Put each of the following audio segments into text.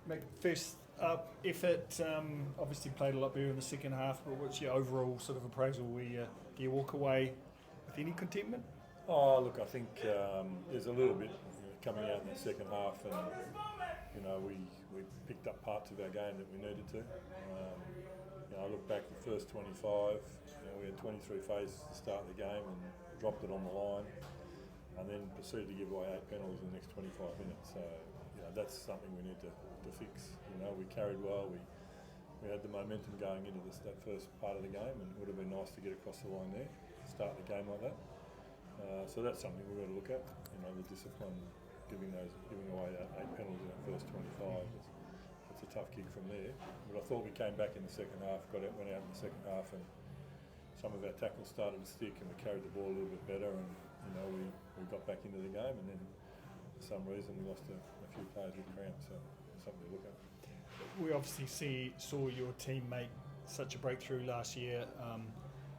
Mick, first up, effort obviously played a lot better in the second half, but what's your overall sort of appraisal? Do you walk away with any contentment? Oh, look, I think there's a little bit coming out in the second half, and we picked up parts of our game that we needed to. I look back the first 25. We had 23 phases to start the game and dropped it on the line, and then proceeded to give away 8 penalties in the next 25 minutes. So that's something we need to fix. We carried well. We had the momentum going into that first part of the game, and it would have been nice to get across the line there, start the game like that. So that's something we've got to look at. The discipline, giving away 8 penalties in that first 25. It's a tough gig from there. But I thought we came back in the second half, went out in the second half, and some of our tackles started to stick, and we carried the ball a little bit better, and we got back into the game, and then for some reason we lost a few players with cramps. So something to look at. We obviously saw your team make such a breakthrough last year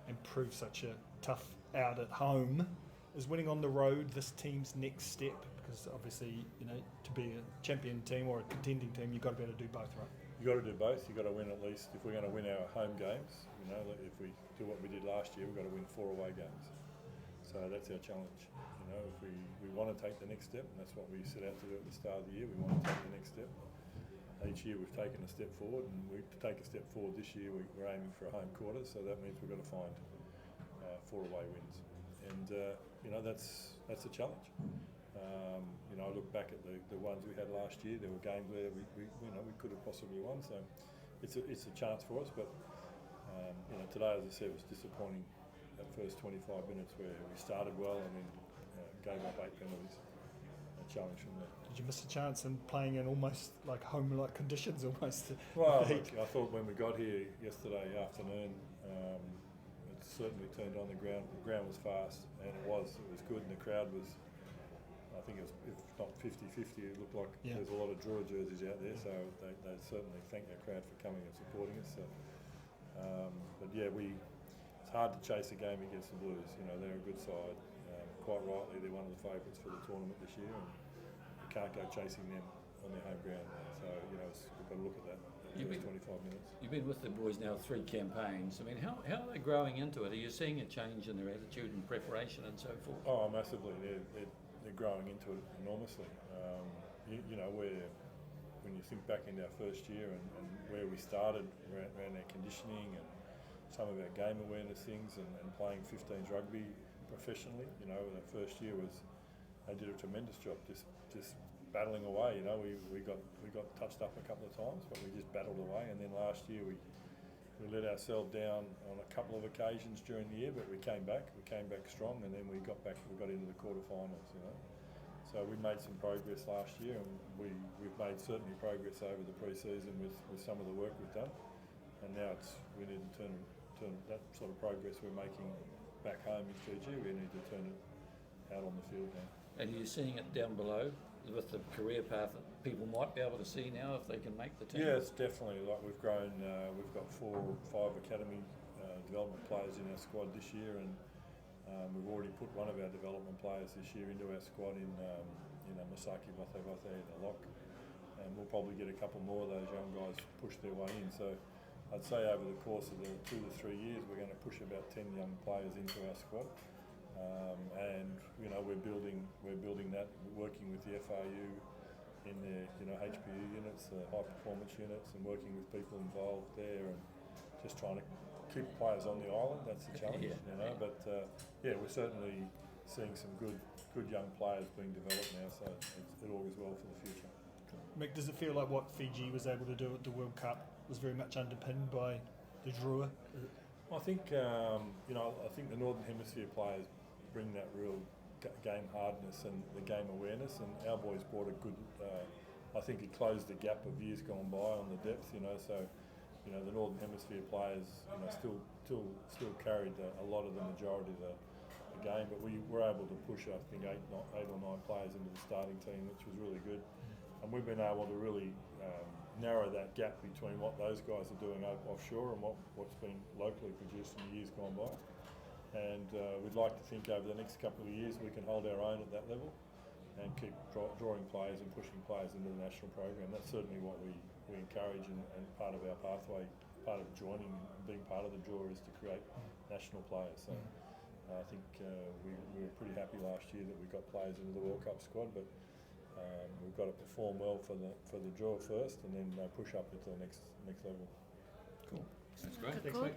and prove such a tough out at home. Is winning on the road this team's next step? Because obviously, to be a champion team or a contending team, you've got to be able to do both, right? You've got to do both. You've got to win at least, if we're going to win our home games, if we do what we did last year, we've got to win 4 away games. So that's our challenge. If we want to take the next step, and that's what we set out to do at the start of the year, we want to take the next step. Each year we've taken a step forward, and to take a step forward this year, we're aiming for a home quarter, so that means we've got to find 4 away wins. And that's a challenge. I look back at the ones we had last year. There were games where we could have possibly won. So it's a chance for us. But today, as I said, was disappointing. That first 25 minutes where we started well and then gave up 8 penalties. A challenge from there. Did you miss a chance in playing in almost like home-like conditions almost? Well, I thought when we got here yesterday afternoon, it certainly turned on the ground. The ground was fast, and it was good, and the crowd was. I think it was, if not 50-50, it looked like there was a lot of Drua jerseys out there, so they certainly thank our crowd for coming and supporting us. So, it's hard to chase a game against the Blues. They're a good side. Quite rightly, they're one of the favourites for the tournament this year, and you can't go chasing them on their home ground. So, we've got to look at that. First 25 minutes. You've been with the boys now 3 campaigns. I mean, how are they growing into it? Are you seeing a change in their attitude and preparation and so forth? Oh, massively. They're growing into it enormously. Where when you think back into our first year and where we started around our conditioning and some of our game awareness things and playing 15s rugby professionally, that first year they did a tremendous job just battling away. We got touched up a couple of times, but we just battled away. And then last year we let ourselves down on a couple of occasions during the year, but we came back strong, and then we got into the quarterfinals. So we made some progress last year, and we've made certainly progress over the pre-season with some of the work we've done. And now we need to turn that sort of progress we're making back home in Fiji. We need to turn it out on the field now. And you're seeing it down below with the career path that people might be able to see now if they can make the team? Yeah, it's definitely like we've grown. We've got 4 or 5 academy development players in our squad this year, and we've already put one of our development players this year into our squad in Masaki Vate in the lock, and we'll probably get a couple more of those young guys push their way in. So I'd say over the course of the 2 to 3 years, we're going to push about 10 young players into our squad. And we're building that, working with the FRU in their HPU units, the high performance units, and working with people involved there, and just trying to keep players on the island. That's the challenge, But we're certainly seeing some good young players being developed now, so it augurs well for the future. Mick, does it feel like what Fiji was able to do at the World Cup was very much underpinned by the Drua? I think I think the Northern Hemisphere players bring that real game hardness and the game awareness, and our boys brought a good. I think it closed the gap of years gone by on the depth. So the Northern Hemisphere players still carried a lot of the majority of the game, but we were able to push I think 8 or 9 players into the starting team, which was really good, and we've been able to really narrow that gap between what those guys are doing offshore and what's been locally produced in the years gone by. And we'd like to think over the next couple of years we can hold our own at that level. and keep drawing players and pushing players into the national program. That's certainly what we encourage, and part of our pathway, part of joining and being part of the Drua is to create national players. So I think we were pretty happy last year that we got players into the World Cup squad, but we've got to perform well for the Drua first, and then push up into the next level. Cool. That's great. Thanks, mate.